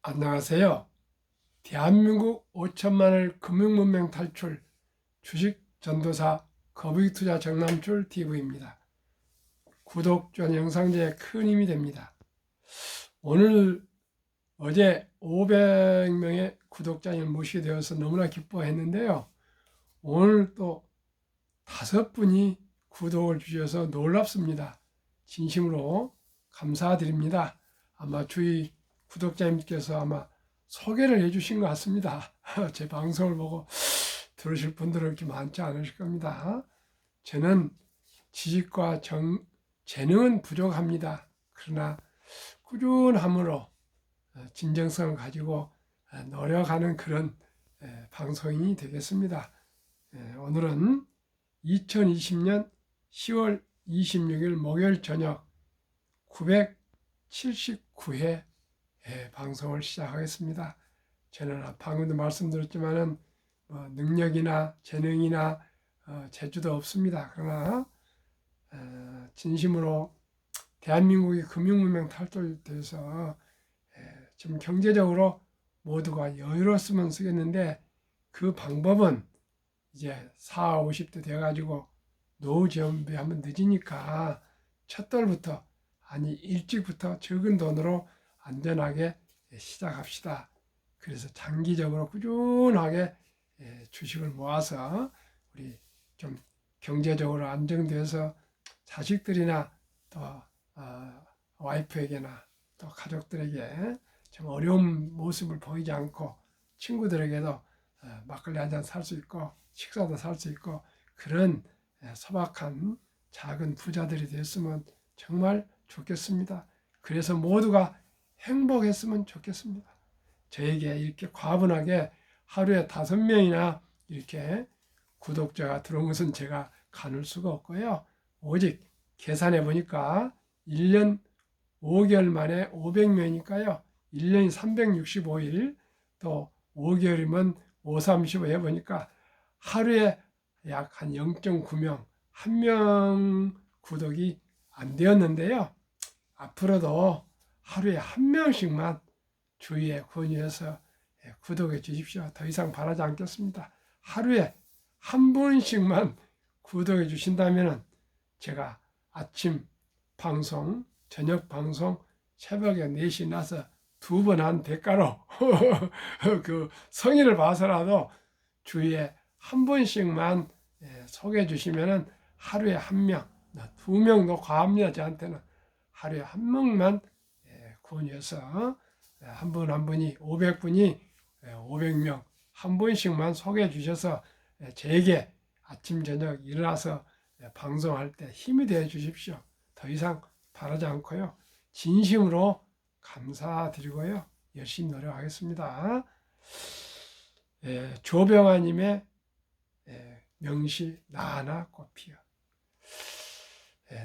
안녕하세요. 대한민국 5천만을 금융문맹 탈출 주식 전도사 거북이투자 정남출 TV입니다. 구독, 좋아요, 영상제에 큰 힘이 됩니다. 어제 500명의 구독자님을 모시게 되어서 너무나 기뻐했는데요. 오늘 또 5분이 구독을 주셔서 놀랍습니다. 진심으로 감사드립니다. 아마 주위 구독자님께서 아마 소개를 해주신 것 같습니다. 제 방송을 보고 들으실 분들은 그렇게 많지 않으실 겁니다. 저는 지식과 재능은 부족합니다. 그러나 꾸준함으로 진정성을 가지고 노력하는 그런 방송인이 되겠습니다. 오늘은 2020년 10월 26일 목요일 저녁 979회 방송을 시작하겠습니다. 저는 방금도 말씀드렸지만은 능력이나 재능이나 재주도 없습니다. 그러나 진심으로 대한민국이 금융문명 탈출돼서 좀 경제적으로 모두가 여유로웠으면 쓰겠는데 그 방법은 이제 40, 50대 돼가지고 노후 준비하면 늦으니까 첫 달부터 아니 일찍부터 적은 돈으로 안전하게 시작합시다. 그래서 장기적으로 꾸준하게 주식을 모아서 우리 좀 경제적으로 안정돼서 자식들이나 또 와이프에게나 또 가족들에게 좀 어려운 모습을 보이지 않고 친구들에게도 막걸리 한 잔 살 수 있고 식사도 살 수 있고 그런 소박한 작은 부자들이 됐으면 정말 좋겠습니다. 그래서 모두가 행복했으면 좋겠습니다. 저에게 이렇게 과분하게 하루에 5명이나 이렇게 구독자가 들어온 것은 제가 가눌 수가 없고요. 오직 계산해 보니까 1년 5개월 만에 500명이니까요. 1년이 365일 또 5개월이면 5, 35 해보니까 하루에 약 한 0.9명, 1명 구독이 안 되었는데요. 앞으로도 하루에 1명씩만 주위에 권유해서 구독해 주십시오. 더 이상 바라지 않겠습니다. 하루에 한 분씩만 구독해 주신다면 제가 아침 방송, 저녁 방송, 새벽에 4시 나서 2번 한 대가로 그 성의를 봐서라도 주위에 한 분씩만 소개해 주시면 하루에 1명, 2명도 과합니다. 저한테는 하루에 1명만 권유해서 한 분 한 분이 500분이 500명 한 분씩만 소개해 주셔서 제게 아침 저녁 일어나서 방송할 때 힘이 되어 주십시오. 더 이상 바라지 않고요. 진심으로 감사드리고요. 열심히 노력하겠습니다. 조병아님의 명시 나 하나 꽃피어.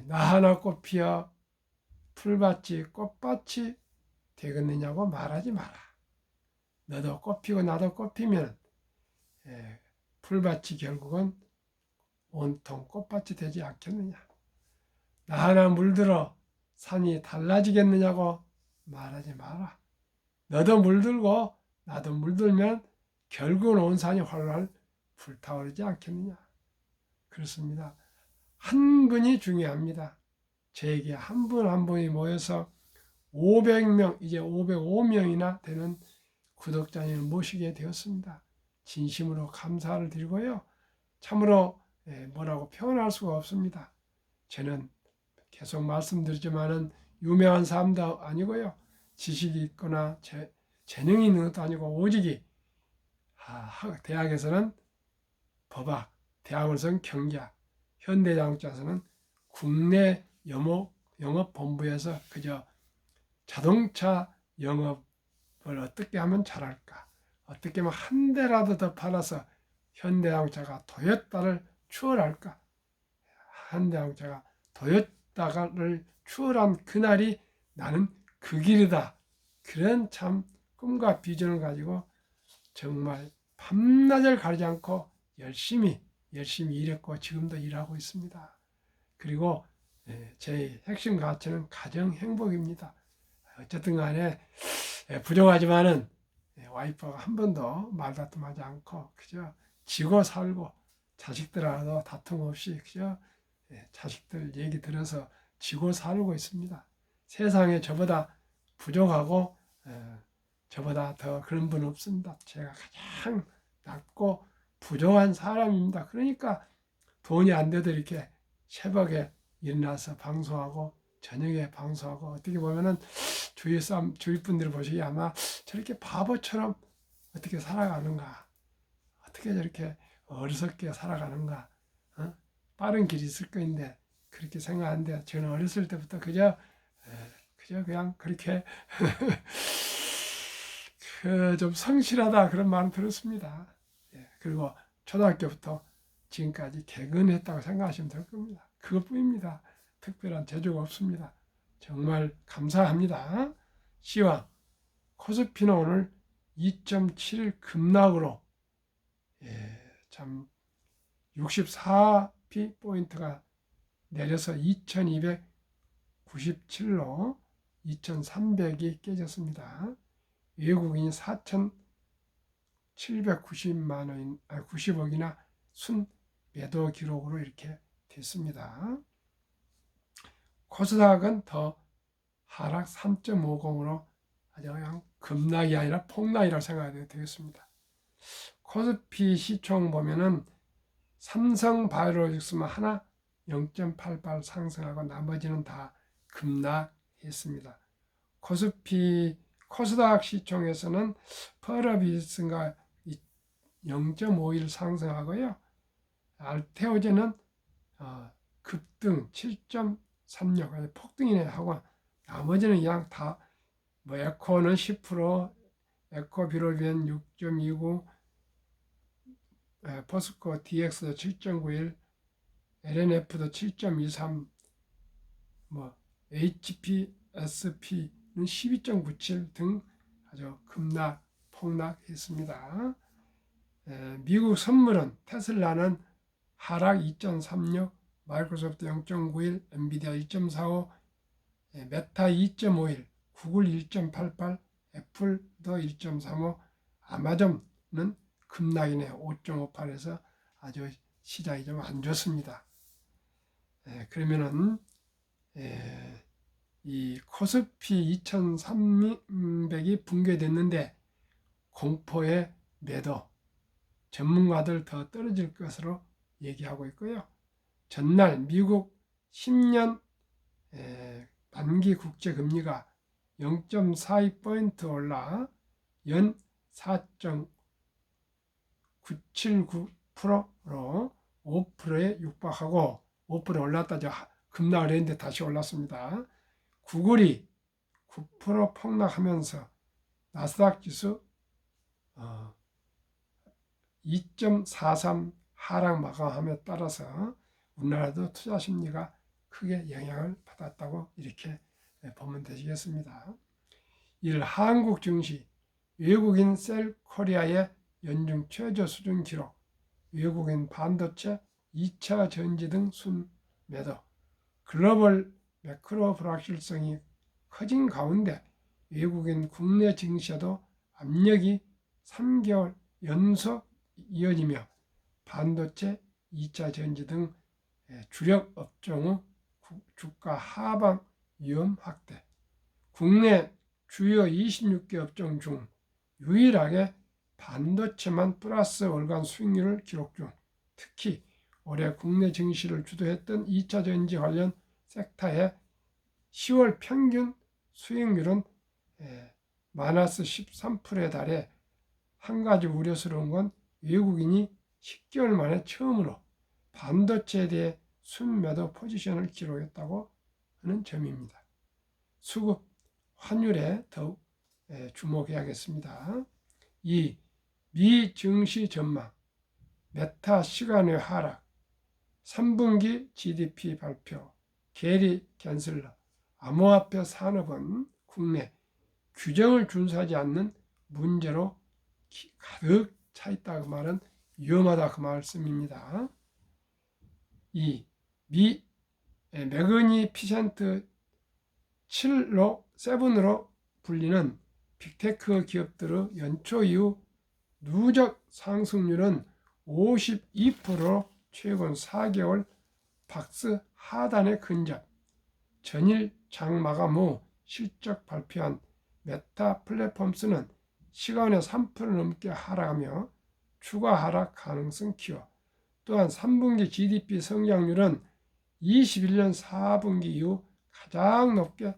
나 하나 꽃피어 풀밭이 꽃밭이 되겠느냐고 말하지 마라. 너도 꽃피고 나도 꽃피면 풀밭이 결국은 온통 꽃밭이 되지 않겠느냐. 나 하나 물들어 산이 달라지겠느냐고 말하지 마라. 너도 물들고 나도 물들면 결국은 온 산이 활활 불타오르지 않겠느냐. 그렇습니다. 한 분이 중요합니다. 저에게 한 분 한 분이 모여서 500명, 이제 505명이나 되는 구독자님을 모시게 되었습니다. 진심으로 감사를 드리고요. 참으로 뭐라고 표현할 수가 없습니다. 저는 계속 말씀드리지만은 유명한 사람도 아니고요. 지식이 있거나 재능이 있는 것도 아니고 오직이 대학에서는 법학, 대학원서는 경제학, 현대자동차에서는 국내 영업본부에서 그저 자동차 영업을 어떻게 하면 잘할까? 어떻게 하면 한 대라도 더 팔아서 현대자동차가 토요타를 추월할까? 현대자동차가 토요타를 추월한 그날이 나는 그 길이다. 그런 참 꿈과 비전을 가지고 정말 밤낮을 가리지 않고 열심히 일했고 지금도 일하고 있습니다. 그리고 제 핵심 가치는 가정 행복입니다. 어쨌든 간에 부정하지만은 와이프가 한 번도 말다툼하지 않고 그저 지고 살고 자식들하고도 다툼 없이 그저 자식들 얘기 들어서 지고 살고 있습니다. 세상에 저보다 부족하고 저보다 더 그런 분 없습니다. 제가 가장 낮고 부족한 사람입니다. 그러니까 돈이 안 돼도 이렇게 새벽에 일어나서 방송하고 저녁에 방송하고 어떻게 보면은 주위 분들이 보시기에 아마 저렇게 바보처럼 어떻게 살아가는가, 어떻게 저렇게 어리석게 살아가는가, 빠른 길이 있을 거인데 그렇게 생각하는데 저는 어렸을 때부터 그저 그냥 그렇게 좀 성실하다 그런 말은 들었습니다. 그리고 초등학교부터 지금까지 개근했다고 생각하시면 될 겁니다. 그것뿐입니다. 특별한 재주가 없습니다. 정말 감사합니다. 시황 코스피는 오늘 2.7 급락으로 참 64p포인트가 내려서 2297로 2300이 깨졌습니다. 외국인이 90억이나 순 매도 기록으로 이렇게 됐습니다. 코스닥은 더 하락 3.50으로 아주 그냥 급락이 아니라 폭락이라고 생각해도 되겠습니다. 코스피 시총 보면은 삼성바이오로직스만 하나 0.88 상승하고 나머지는 다 급락했습니다. 코스닥 시총에서는 펄어비스가 0.51 상승하고요. 알테오제는 급등 7.36 폭등이네 하고 나머지는 그냥 다 에코는 10%, 에코비로비엔 6.29, 포스코 DX도 7.91, LNF도 7.23, HPSP는 12.97 등 아주 급락, 폭락했습니다. 미국 선물은 테슬라는 하락 2.36, 마이크로소프트 0.91, 엔비디아 2.45, 메타 2.51, 구글 1.88, 애플도 1.35, 아마존은 급락이네요. 5.58에서 아주 시장이 좀 안 좋습니다. 그러면은 이 코스피 2300이 붕괴됐는데 공포의 매도, 전문가들 더 떨어질 것으로 얘기하고 있고요. 전날 미국 10년 만기 국제 금리가 0.42포인트 올라 연 4.979%로 5%에 육박하고 5% 올랐다 급락을 했는데 다시 올랐습니다. 구글이 9% 폭락하면서 나스닥 지수 2.43 하락 마감함에 따라서 우리나라도 투자 심리가 크게 영향을 받았다고 이렇게 보면 되시겠습니다. 1. 한국 증시 외국인 셀코리아의 연중 최저 수준 기록, 외국인 반도체 2차 전지 등 순매도, 글로벌 매크로 불확실성이 커진 가운데 외국인 국내 증시에도 압력이 3개월 연속 이어지며 반도체, 2차 전지 등 주력 업종의 주가 하방 위험 확대, 국내 주요 26개 업종 중 유일하게 반도체만 플러스 월간 수익률을 기록 중, 특히 올해 국내 증시를 주도했던 2차 전지 관련 섹터의 10월 평균 수익률은 마이너스 13%에 달해 한 가지 우려스러운 건 외국인이 10개월 만에 처음으로 반도체에 대해 순매도 포지션을 기록했다고 하는 점입니다. 수급 환율에 더욱 주목해야겠습니다. 2. 미 증시 전망, 메타 시간의 하락, 3분기 GDP 발표, 게리 캔슬러, 암호화폐 산업은 국내 규정을 준수하지 않는 문제로 가득 차 있다 그 말은 위험하다 그 말씀입니다. 2. 미 매그니피센트 7로 불리는 빅테크 기업들의 연초 이후 누적 상승률은 52%로 최근 4개월 박스 하단에 근접. 전일 장 마감 후 실적 발표한 메타 플랫폼스는 시간에 3% 넘게 하락하며 추가 하락 가능성 키워. 또한 3분기 GDP 성장률은 21년 4분기 이후 가장 높게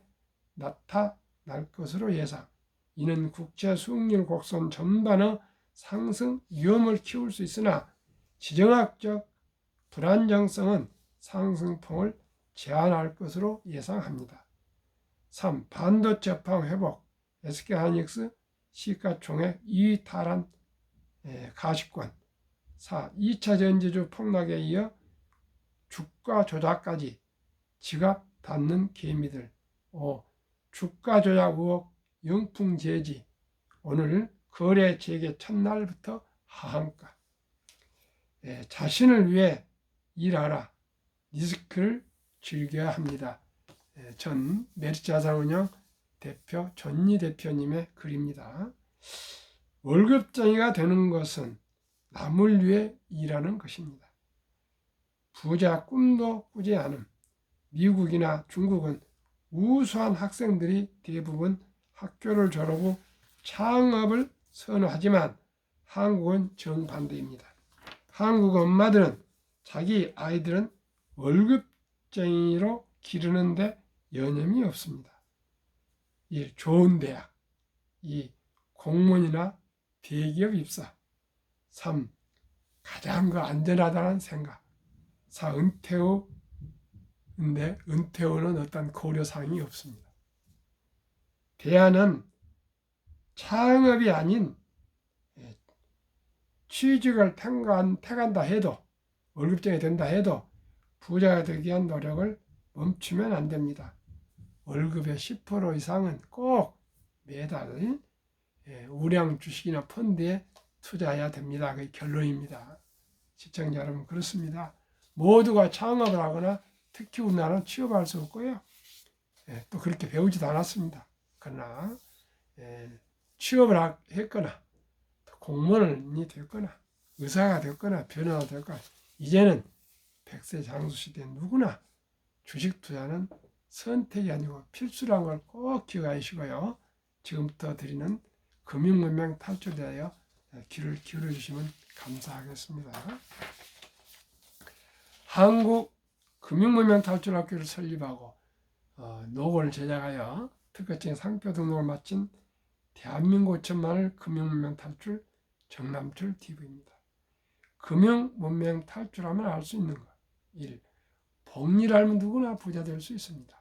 나타날 것으로 예상. 이는 국제 수익률 곡선 전반의 상승 위험을 키울 수 있으나 지정학적 불안정성은 상승폭을 제한할 것으로 예상합니다. 3. 반도체 업황 회복. SK하이닉스 시가총액 2위 탈환 가시권. 4. 2차 전지주 폭락에 이어 주가 조작까지 지갑 닫는 개미들. 5. 주가 조작 의혹 영풍재지. 오늘 거래 재개 첫날부터 하한가. 자신을 위해 일하라. 리스크를 즐겨야 합니다. 전 메리츠자산운용 대표 전희 대표님의 글입니다. 월급쟁이가 되는 것은 남을 위해 일하는 것입니다. 부자 꿈도 꾸지 않음. 미국이나 중국은 우수한 학생들이 대부분 학교를 졸업 후 창업을 선호하지만 한국은 정반대입니다. 한국 엄마들은 자기 아이들은 월급쟁이로 기르는데 여념이 없습니다. 이 좋은 대학, 이 공무원이나 대기업 입사. 3. 가장 안전하다는 생각. 4. 은퇴 후인데 은퇴 후는 어떤 고려사항이 없습니다. 대안은 창업이 아닌 취직을 택한다 해도 월급쟁이 된다 해도 부자가 되기 위한 노력을 멈추면 안 됩니다. 월급의 10% 이상은 꼭 매달 우량 주식이나 펀드에 투자해야 됩니다. 그게 결론입니다. 시청자 여러분, 그렇습니다. 모두가 창업을 하거나 특히 우리나라는 취업할 수 없고요. 또 그렇게 배우지도 않았습니다. 그러나 취업을 했거나 공무원이 됐거나 의사가 됐거나 변호사가 됐거나 이제는 100세 장수 시대 누구나 주식 투자는 선택이 아니고 필수라는 걸 꼭 기억하시고요. 지금부터 드리는 금융문명 탈출에 대하여 귀를 기울여 주시면 감사하겠습니다. 한국 금융문명 탈출학교를 설립하고 노고를 제작하여 특허증 상표 등록을 마친 대한민국 천만을 금융문명 탈출 정남철 TV입니다. 금융문명 탈출하면 알 수 있는 것. 1. 복리를 알면 누구나 부자 될 수 있습니다.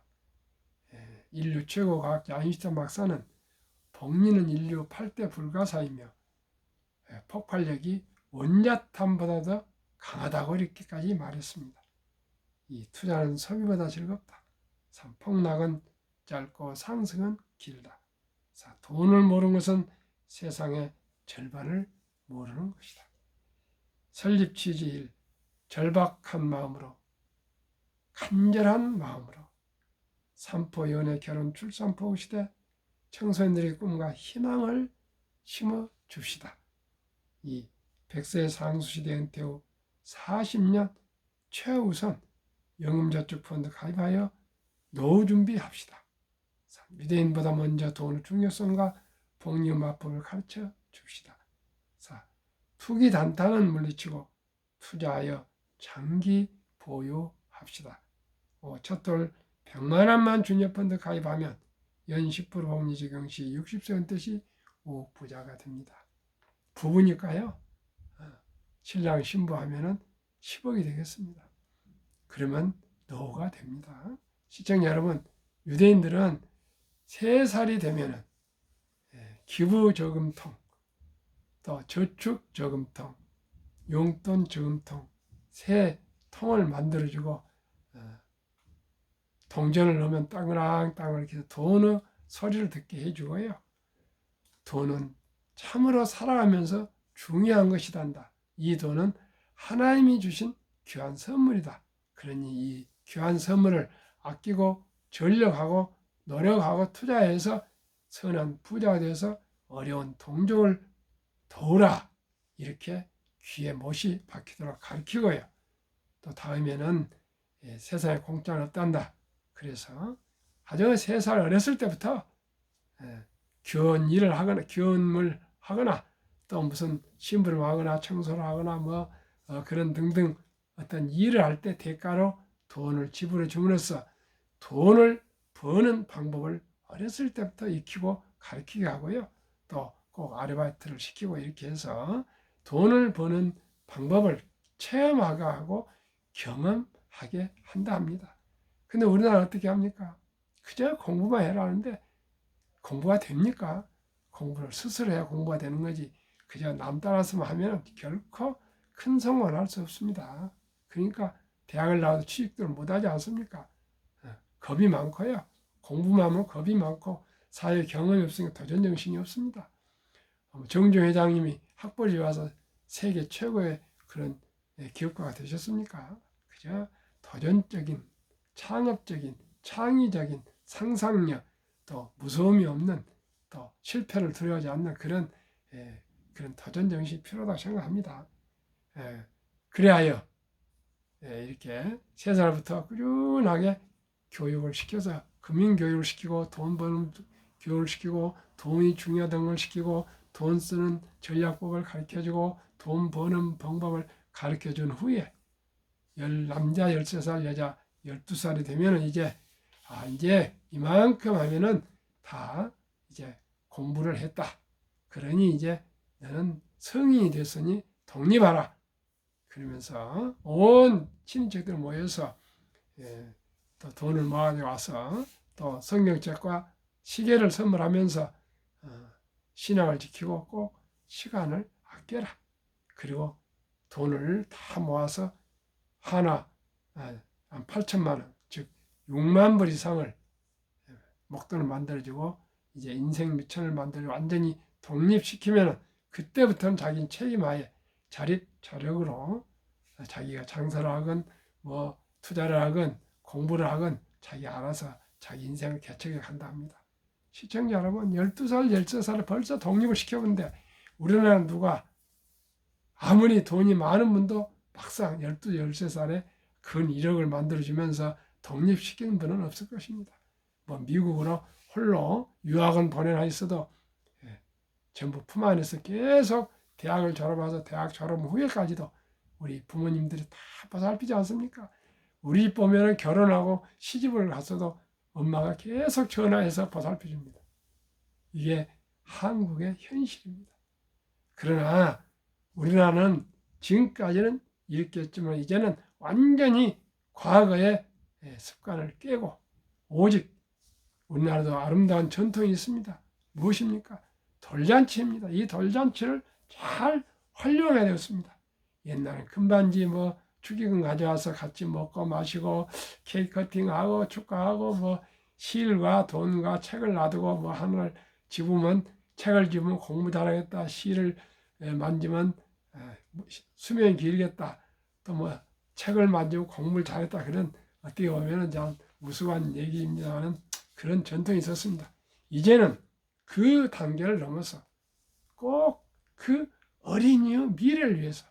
인류 최고 과학자 아인슈타인 박사는 복리는 인류 8대 불가사이며 폭발력이 원자탄보다 더 강하다고 이렇게까지 말했습니다. 2. 투자는 소비보다 즐겁다. 3. 폭락은 짧고 상승은 길다. 4. 돈을 모르는 것은 세상의 절반을 모르는 것이다. 설립 취지 1. 절박한 마음으로, 간절한 마음으로 산포 연애 결혼 출산포 시대 청소년들의 꿈과 희망을 심어 줍시다. 2. 100세 상수시대 은퇴 후 40년 최우선 연금저축펀드 가입하여 노후 준비합시다. 3. 유대인보다 먼저 돈의 중요성과 복리음화법을 가르쳐 줍시다. 4. 투기 단타는 물리치고 투자하여 장기 보유합시다. 5. 첫돌 100만 원만 주녀펀드 가입하면 연 10% 복리 적용 시 60세 은퇴 시 5억 부자가 됩니다. 부부니까요. 신랑 신부하면은 10억이 되겠습니다. 그러면 노후가 됩니다. 시청자 여러분, 유대인들은 3살이 되면은 기부 저금통, 또 저축 저금통, 용돈 저금통 세 통을 만들어주고 동전을 넣으면 땅을 이렇게 돈의 소리를 듣게 해주고요. 돈은 참으로 살아가면서 중요한 것이단다. 이 돈은 하나님이 주신 귀한 선물이다. 그러니 이 귀한 선물을 아끼고 전력하고 노력하고 투자해서 선한 부자가 되어서 어려운 동족을 도우라 이렇게 귀에 못이 박히도록 가르치고요. 또 다음에는 세상에 공짜는 없단다. 그래서 아주 3살 어렸을 때부터 귀여운 일을 하거나 귀여움을 하거나 또 무슨 심부름 하거나 청소를 하거나 뭐 그런 등등 어떤 일을 할 때 대가로 돈을 지불해 줌으로써 돈을 버는 방법을 어렸을 때부터 익히고 가르치게 하고요. 또 꼭 아르바이트를 시키고 이렇게 해서 돈을 버는 방법을 체험하게 하고 경험하게 한다 합니다. 근데 우리나라는 어떻게 합니까? 그저 공부만 해라 하는데 공부가 됩니까? 공부를 스스로 해야 공부가 되는 거지. 그저 남 따라서만 하면 결코 큰 성공을 할 수 없습니다. 그러니까 대학을 나와도 취직들을 못하지 않습니까? 겁이 많고요. 공부만 하면 겁이 많고 사회 경험이 없으니까 도전정신이 없습니다. 정종 회장님이 학벌이 와서 세계 최고의 그런 기업가가 되셨습니까? 그저 도전적인, 창업적인, 창의적인 상상력, 또 무서움이 없는, 또 실패를 두려워하지 않는 그런 도전정신이 필요하다고 생각합니다. 그래야 이렇게 3살부터 꾸준하게 교육을 시켜서 금융교육을 시키고 돈 버는 교육을 시키고 돈이 중요하다는 걸 시키고 돈 쓰는 전략법을 가르쳐주고 돈 버는 방법을 가르쳐준 후에 남자 13살 여자 12살이 되면 이제 이만큼 하면은 다 이제 공부를 했다. 그러니 이제 너는 성인이 됐으니 독립하라. 그러면서 온 친인척들 모여서 또 돈을 모아져 와서 또 성경책과 시계를 선물하면서 신앙을 지키고 꼭 시간을 아껴라. 그리고 돈을 다 모아서 하나 한 8천만 원, 즉 6만 불 이상을 목돈을 만들어주고 이제 인생 미천을 만들어 완전히 독립시키면 그때부터는 자기는 책임하에 자립 자력으로 자기가 장사를 하건 뭐 투자를 하건 공부를 하건 자기 알아서 자기 인생을 개척해 간다 합니다. 시청자 여러분, 12살, 13살을 벌써 독립을 시켜본데 우리나라는 누가 아무리 돈이 많은 분도 막상 12, 13살에 근 1억을 만들어주면서 독립시키는 분은 없을 것입니다. 뭐 미국으로 홀로 유학은 보내나 있어도 전부 품 안에서 계속 대학을 졸업해서 대학 졸업 후에까지도 우리 부모님들이 다 보살피지 않습니까? 우리 보면은 결혼하고 시집을 갔어도 엄마가 계속 전화해서 보살펴줍니다. 이게 한국의 현실입니다. 그러나 우리나라는 지금까지는 이렇게 했지만 이제는 완전히 과거의 습관을 깨고 오직 우리나라도 아름다운 전통이 있습니다. 무엇입니까? 돌잔치입니다. 이 돌잔치를 잘 활용해야 되었습니다. 옛날에 금반지 축의금 가져와서 같이 먹고 마시고 케이크 커팅하고 축하하고 실과 돈과 책을 놔두고 하늘 집으면 책을 집으면 공부 잘하겠다. 실을 만지면 수명이 길겠다. 또 책을 만지면 공부를 잘했다. 그런 어떻게 보면 참 무수한 얘기입니다만 그런 전통이 있었습니다. 이제는 그 단계를 넘어서 꼭 그 어린이의 미래를 위해서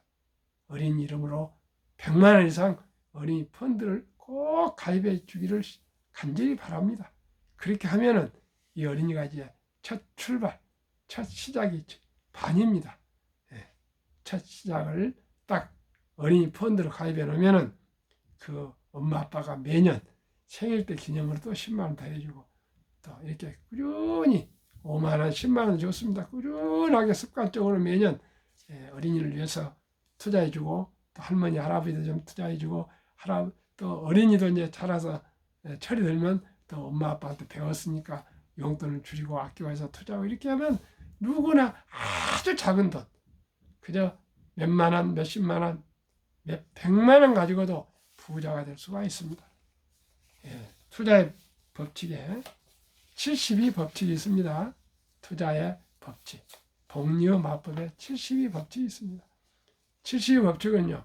어린이 이름으로 100만 원 이상 어린이 펀드를 꼭 가입해 주기를 간절히 바랍니다. 그렇게 하면은 이 어린이가 이제 첫 출발, 첫 시작이 반입니다. 첫 시작을 딱 어린이 펀드로 가입해 놓으면은 그 엄마 아빠가 매년 생일 때 기념으로 또 10만 원 더 해주고 또 이렇게 꾸준히 5만 원, 10만 원 줬습니다. 꾸준하게 습관적으로 매년 어린이를 위해서 투자해주고 또 할머니, 할아버지도 좀 투자해주고 또 어린이도 이제 자라서 철이 들면 또 엄마 아빠한테 배웠으니까 용돈을 줄이고 아껴서 투자하고 이렇게 하면 누구나 아주 작은 돈 그저 몇만 원, 몇십만 원, 몇 백만 원 가지고도 부자가 될 수가 있습니다. 투자의 법칙에 72 법칙이 있습니다. 투자의 법칙. 복리의 마법에 72 법칙이 있습니다. 72 법칙은요.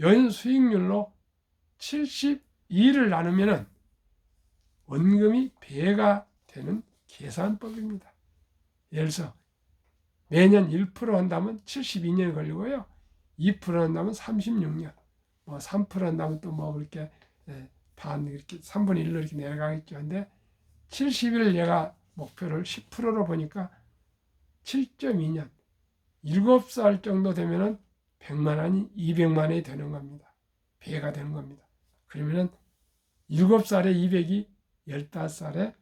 연수익률로 72를 나누면 원금이 배가 되는 계산법입니다. 예를 들어서 매년 1% 한다면 72년이 걸리고요. 2% 한다면 36년, 뭐 3% 한다면 또 뭐 그렇게 반 이렇게 3분의 1로 이렇게 내려가겠죠. 근데 70일 얘가 목표를 10%로 보니까 7.2년, 7살 정도 되면은 100만 원이 200만 원이 되는 겁니다. 배가 되는 겁니다. 그러면은 7살에 200이 15살에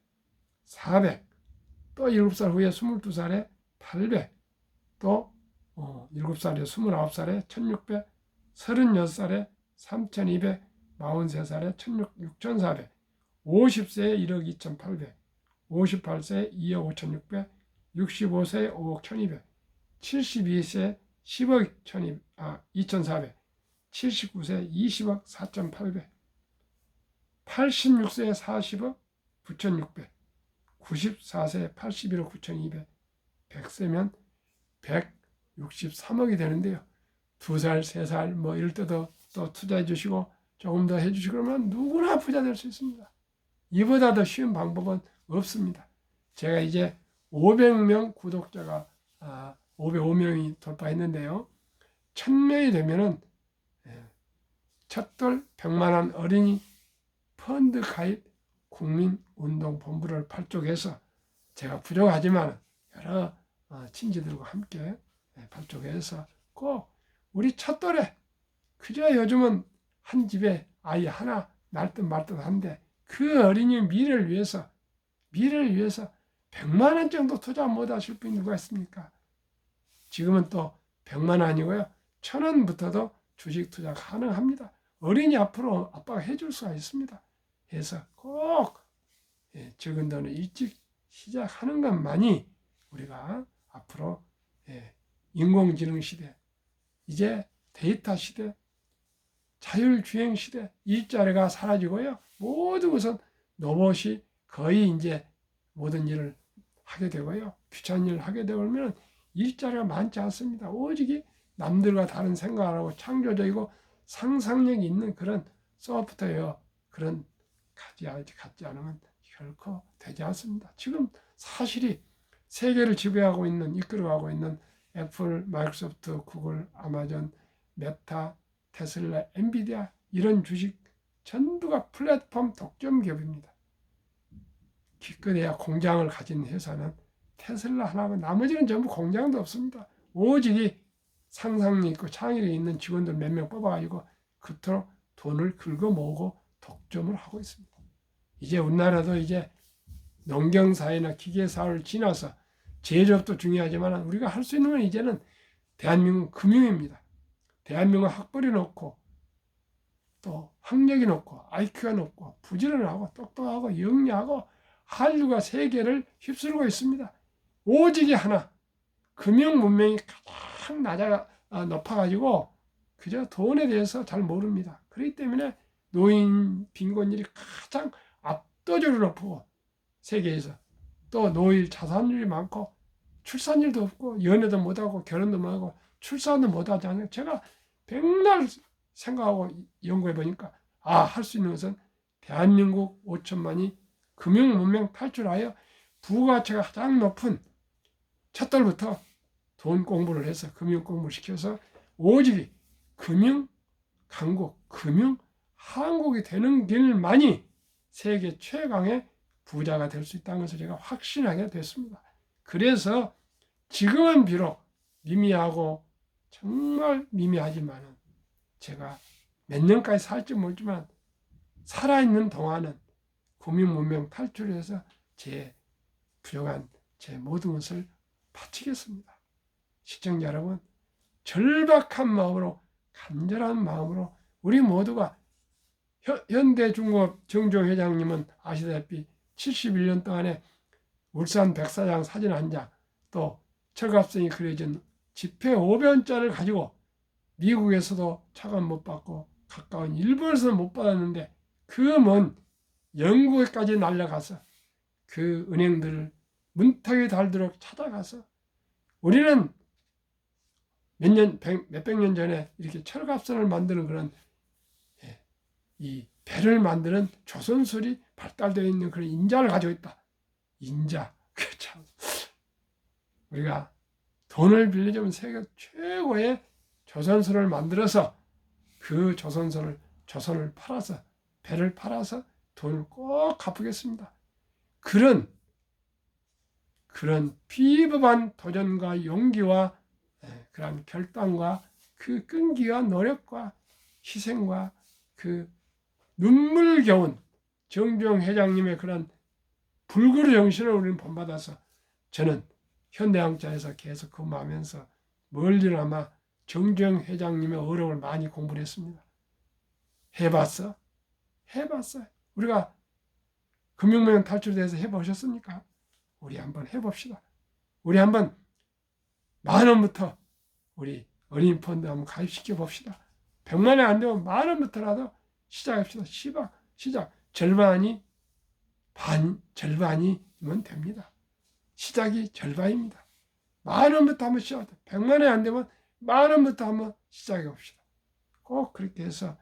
400, 또 7살 후에 22살에 800, 또 7살에 29살에 1600, 36살에 3200, 43살에 6400, 50세에 1억 2800, 58세에 2억 5600, 65세에 5억 1200, 72세에 10억 2400, 79세에 20억 4800, 86세에 40억 9600, 94세에 81억 9200, 100세면 163억이 되는데요. 2살, 3살 뭐 이럴 때도 또 투자해 주시고 조금 더 해주시고 그러면 누구나 부자 될 수 있습니다. 이보다 더 쉬운 방법은 없습니다. 제가 이제 500명 구독자가 505명이 돌파했는데요. 1000명이 되면은 첫돌 100만 원 어린이 펀드 가입 국민운동본부를 발족해서 제가 부족하지만 여러 친지들과 함께 발족해서 꼭 우리 첫돌에 그저 요즘은 한 집에 아이 하나 날듯 말듯 한데 그 어린이 미래를 위해서 100만 원 정도 투자 못 하실 분이 누가 있습니까? 지금은 또 100만 원 아니고요. 1000원부터도 주식 투자 가능합니다. 어린이 앞으로 아빠가 해줄 수가 있습니다. 해서 꼭 적은 돈을 일찍 시작하는 것만이 우리가 앞으로 인공지능 시대, 이제 데이터 시대, 자율주행 시대, 일자리가 사라지고요. 모든 것은 로봇이 거의 이제 모든 일을 하게 되고요. 귀찮은 일을 하게 되면 일자리가 많지 않습니다. 오직 남들과 다른 생각을 하고 창조적이고 상상력이 있는 그런 소프트웨어, 그런 갖지 않으면 결코 되지 않습니다. 지금 사실이 세계를 지배하고 있는, 이끌어가고 있는 애플, 마이크로소프트, 구글, 아마존, 메타, 테슬라, 엔비디아 이런 주식 전부가 플랫폼 독점 기업입니다. 기껏해야 공장을 가진 회사는 테슬라 하나고 나머지는 전부 공장도 없습니다. 오직 상상력 있고 창의력 있는 직원들 몇 명 뽑아가지고 그토록 돈을 긁어 모으고 독점을 하고 있습니다. 이제 우리나라도 이제 농경사회나 기계사회를 지나서 제조업도 중요하지만 우리가 할 수 있는 건 이제는 대한민국 금융입니다. 대한민국 학벌이 높고 또 학력이 높고 IQ가 높고 부지런하고 똑똑하고 영리하고 한류가 세계를 휩쓸고 있습니다. 오직이 하나, 금융 문명이 가장 높아가지고 그저 돈에 대해서 잘 모릅니다. 그렇기 때문에 노인 빈곤율이 가장 압도적으로 높고 세계에서 또 노일 자산율이 많고 출산율도 없고 연애도 못하고 결혼도 못하고 출산도 못하지 않아요. 제가 백날 생각하고 연구해 보니까 할 수 있는 것은 대한민국 5천만이 금융 문명 탈출하여 부가가치가 가장 높은 첫돌부터 돈 공부를 해서 금융 공부를 시켜서 오직 금융 강국, 금융 한국이 되는 길만이 세계 최강의 부자가 될 수 있다는 것을 제가 확신하게 됐습니다. 그래서 지금은 비록 미미하고 정말 미미하지만 제가 몇 년까지 살지 모르지만 살아있는 동안은 금융 문명 탈출해서 제 부족한 제 모든 것을 바치겠습니다. 시청자 여러분, 절박한 마음으로 간절한 마음으로 우리 모두가 현대중공업 정종 회장님은 아시다시피 71년 동안에 울산 백사장 사진 한 장, 또 철갑선이 그려진 지폐 500원짜리를 가지고 미국에서도 차관 못 받고 가까운 일본에서도 못 받았는데 그 먼 영국에까지 날아가서 그 은행들을 문턱에 달도록 찾아가서 우리는 몇백 년 전에 이렇게 철갑선을 만드는 그런 이 배를 만드는 조선술이 발달되어 있는 그런 인자를 가지고 있다. 인자. 참 우리가 돈을 빌려주면 세계 최고의 조선소를 만들어서 그 조선을 팔아서, 배를 팔아서 돈을 꼭 갚겠습니다. 그런 비범한 도전과 용기와 그런 결단과 그 끈기와 노력과 희생과 그 눈물겨운 정주영 회장님의 그런 불그루 정신을 우리는 본받아서 저는 현대항자에서 계속 근무하면서 멀리나마 정주영 회장님의 어록을 많이 공부를 했습니다. 해봤어? 해봤어요. 우리가 금융명령 탈출에 대해서 해보셨습니까? 우리 한번 해봅시다. 우리 한번 10,000원부터 우리 어린이 펀드 한번 가입시켜 봅시다. 100만원이 안 되면 10,000원부터라도 시작합시다. 시작. 절반이면 됩니다. 시작이 절반입니다. 10,000원부터 한번 시작합시다. 100만원이 안 되면 10,000원부터 한번 시작해 봅시다. 꼭 그렇게 해서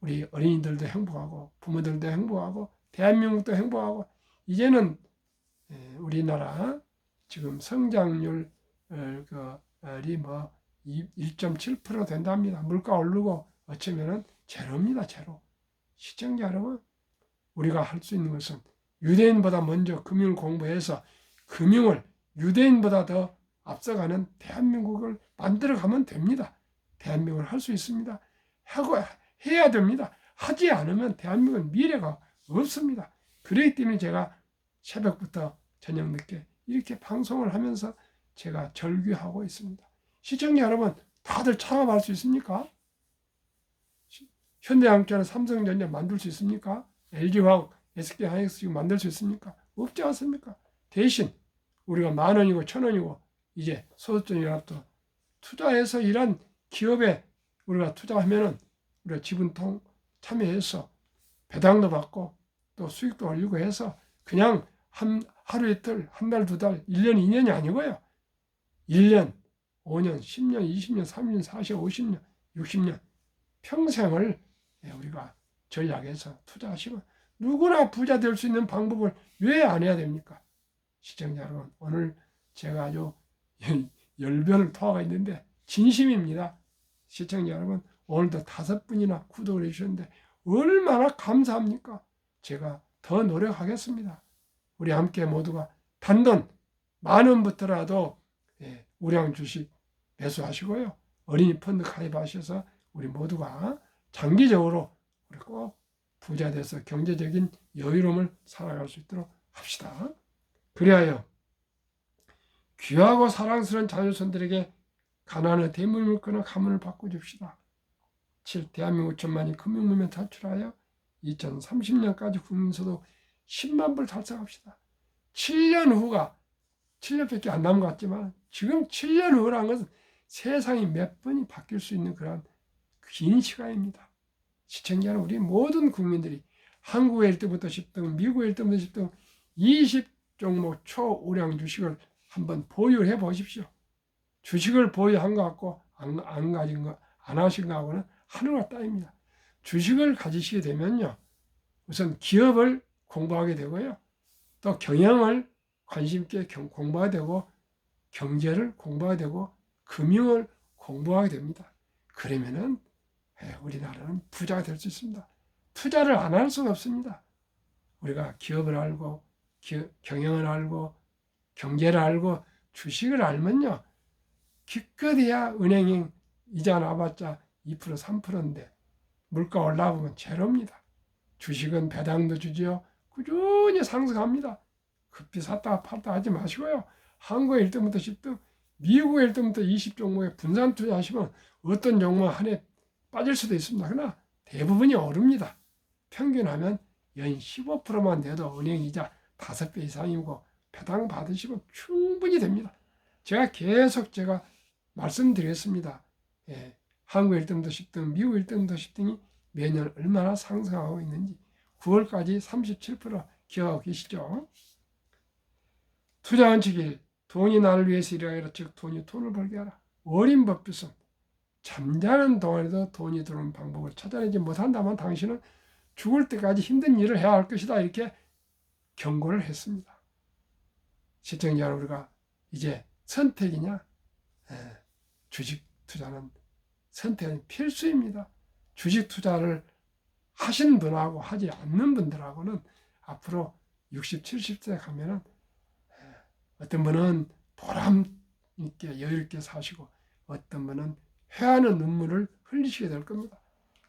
우리 어린이들도 행복하고 부모들도 행복하고 대한민국도 행복하고 이제는 우리나라 지금 성장률 뭐 1.7% 된답니다. 물가 오르고 어쩌면은 제로입니다. 제로. 시청자 여러분, 우리가 할 수 있는 것은 유대인보다 먼저 금융을 공부해서 금융을 유대인보다 더 앞서가는 대한민국을 만들어가면 됩니다. 대한민국을 할 수 있습니다. 해야 됩니다. 하지 않으면 대한민국은 미래가 없습니다. 그렇기 때문에 제가 새벽부터 저녁 늦게 이렇게 방송을 하면서 제가 절규하고 있습니다. 시청자 여러분, 다들 창업할 수 있습니까? 현대항자나 삼성전자 만들 수 있습니까? LG화학, SK하이닉스 만들 수 있습니까? 없지 않습니까? 대신 우리가 10,000원이고 1,000원이고 이제 소득주연합도 투자해서 이런 기업에 우리가 투자하면은 우리가 지분통 참여해서 배당도 받고 또 수익도 올리고 해서 그냥 하루 이틀, 한 달, 두 달, 1년, 2년이 아니고요. 1년, 5년, 10년, 20년, 30년, 40년, 50년, 60년 평생을 우리가 전략해서 투자하시면 누구나 부자 될 수 있는 방법을 왜 안 해야 됩니까? 시청자 여러분, 오늘 제가 아주 열변을 토하고 있는데 진심입니다. 시청자 여러분, 오늘도 5분이나 구독을 해주셨는데 얼마나 감사합니까? 제가 더 노력하겠습니다. 우리 함께 모두가 단돈 10,000원부터라도 우량 주식 매수하시고요. 어린이 펀드 가입하셔서 우리 모두가 장기적으로 우리 꼭 부자 돼서 경제적인 여유로움을 살아갈 수 있도록 합시다. 그리하여 귀하고 사랑스러운 자녀손들에게 가난의 대물림을 끊어 가문을 바꿔줍시다. 7. 대한민국 5천만이 금융문명 탈출하여 2030년까지 국민소득 10만 불 달성합시다. 7년 후가 7년밖에 안 남은 것 같지만 지금 7년 후라는 것은 세상이 몇 번이 바뀔 수 있는 그런 긴 시간입니다. 시청자는 우리 모든 국민들이 한국의 1등부터 10등, 미국의 1등부터 10등 20종목 초우량 주식을 한번 보유해 보십시오. 주식을 보유한 것 같고 안 가진 거, 안 하신 거하고는 하늘과 땅입니다. 주식을 가지시게 되면요, 우선 기업을 공부하게 되고요, 또 경영을 관심 있게 공부하게 되고, 경제를 공부하게 되고, 금융을 공부하게 됩니다. 그러면은 우리나라는 부자가 될 수 있습니다. 투자를 안 할 수가 없습니다. 우리가 기업을 알고, 경영을 알고, 경제를 알고, 주식을 알면요, 기껏해야 은행이 이자 나봤자 2%, 3%인데 물가 올라보면 제로입니다. 주식은 배당도 주지요. 꾸준히 상승합니다. 급히 샀다가 팔다 하지 마시고요. 한국의 1등부터 10등, 미국의 1등부터 20종목에 분산 투자하시면 어떤 종목 한 해 빠질 수도 있습니다. 그러나 대부분이 오릅니다. 평균하면 연 15%만 돼도 은행 이자 5배 이상이고 배당 받으시면 충분히 됩니다. 제가 계속 말씀드렸습니다. 한국 1등부터 10등, 미국 1등부터 10등이 매년 얼마나 상승하고 있는지 9월까지 37% 기억하고 계시죠? 투자 원칙 1. 돈이 나를 위해서 일하라. 즉 돈이 돈을 벌게 하라. 어린 법규선. 잠자는 동안에도 돈이 들어오는 방법을 찾아내지 못한다면 당신은 죽을 때까지 힘든 일을 해야 할 것이다. 이렇게 경고를 했습니다. 시청자 우리가 이제 선택이냐? 주식 투자는 선택은 필수입니다. 주식 투자를 하신 분하고 하지 않는 분들하고는 앞으로 60, 70세 가면은 어떤 분은 보람 있게 여유 있게 사시고 어떤 분은 회하는 눈물을 흘리시게 될 겁니다.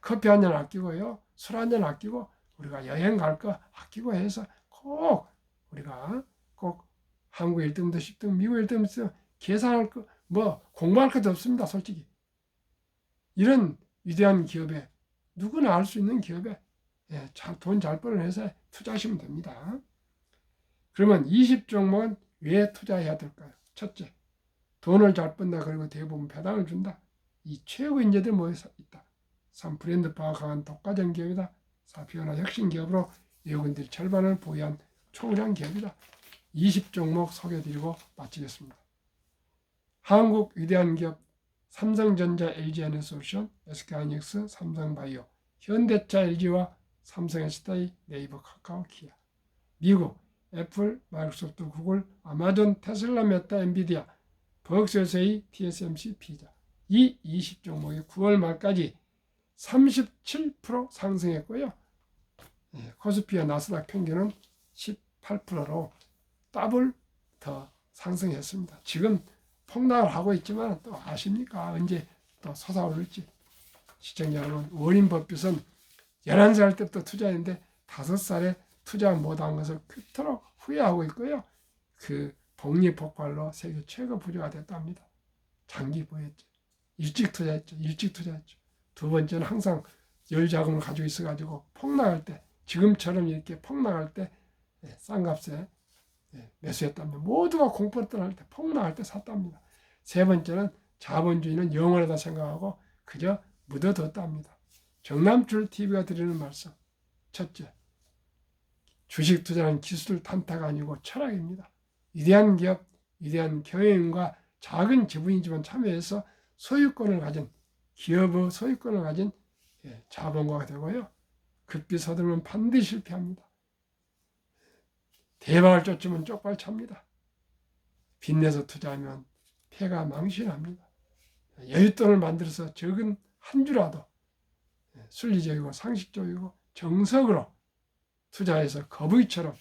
커피 한 잔 아끼고요. 술 한 잔 아끼고 우리가 여행 갈 거 아끼고 해서 꼭 우리가 꼭 한국 1등부터 10등, 미국 1등부터 계산할 거, 뭐 공부할 것도 없습니다. 솔직히. 이런 위대한 기업에 누구나 알 수 있는 기업에 돈 잘 버는 회사에 투자하시면 됩니다. 그러면 20종목은 왜 투자해야 될까요? 첫째, 돈을 잘 번다. 그리고 대부분 배당을 준다. 이 최고 인재들 모여 있다. 3. 브랜드화가 강한 독과점 기업이다. 4. 변화 혁신 기업으로 외국인들이 절반을 보유한 초우량 기업이다. 20종목 소개해드리고 마치겠습니다. 한국 위대한 기업 삼성전자, LG에너솔루션, SK하이닉스, 삼성바이오, 현대차, LG와 삼성, SK, 네이버, 카카오, 기아. 미국 애플, 마이크로소프트, 구글, 아마존, 테슬라, 메타, 엔비디아, 버크셔세이, TSMC, 피자. 이 20종목이 9월 말까지 37% 상승했고요. 코스피와 나스닥 평균은 18%로 더블 더 상승했습니다. 지금 폭락을 하고 있지만 또 아십니까? 언제 또 솟아오를지. 시청자 여러분, 워린 버핏은 11살 때부터 투자했는데 5살에 투자 못한 것을 그토록 후회하고 있고요. 그 복리 폭발로 세계 최고 부자가 됐답니다. 장기 보였죠. 일찍 투자했죠. 두 번째는 항상 열자금을 가지고 있어가지고 폭락할 때, 지금처럼 이렇게 폭락할 때 싼 값에 매수했답니다. 모두가 공포를 떠날 때, 폭락할 때 샀답니다. 세 번째는 자본주의는 영원하다 생각하고 그저 묻어뒀답니다. 정남출 TV가 드리는 말씀. 첫째, 주식 투자는 기술 탄타가 아니고 철학입니다. 위대한 기업, 위대한 경영인과 작은 지분이지만 참여해서 소유권을 가진 기업의 소유권을 가진 자본가가 되고요. 급비 서두르면 반드시 실패합니다. 대박을 쫓으면 쪽발 찹니다. 빚내서 투자하면 폐가 망신합니다. 여윳돈을 만들어서 적은 한 주라도 순리적이고 상식적이고 정석으로 투자해서 거북이처럼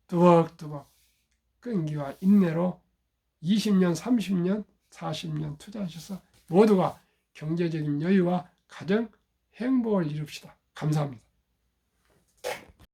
뚜벅뚜벅 끈기와 인내로 20년, 30년, 40년 투자하셔서 모두가 경제적인 여유와 가정 행복을 이룹시다. 감사합니다.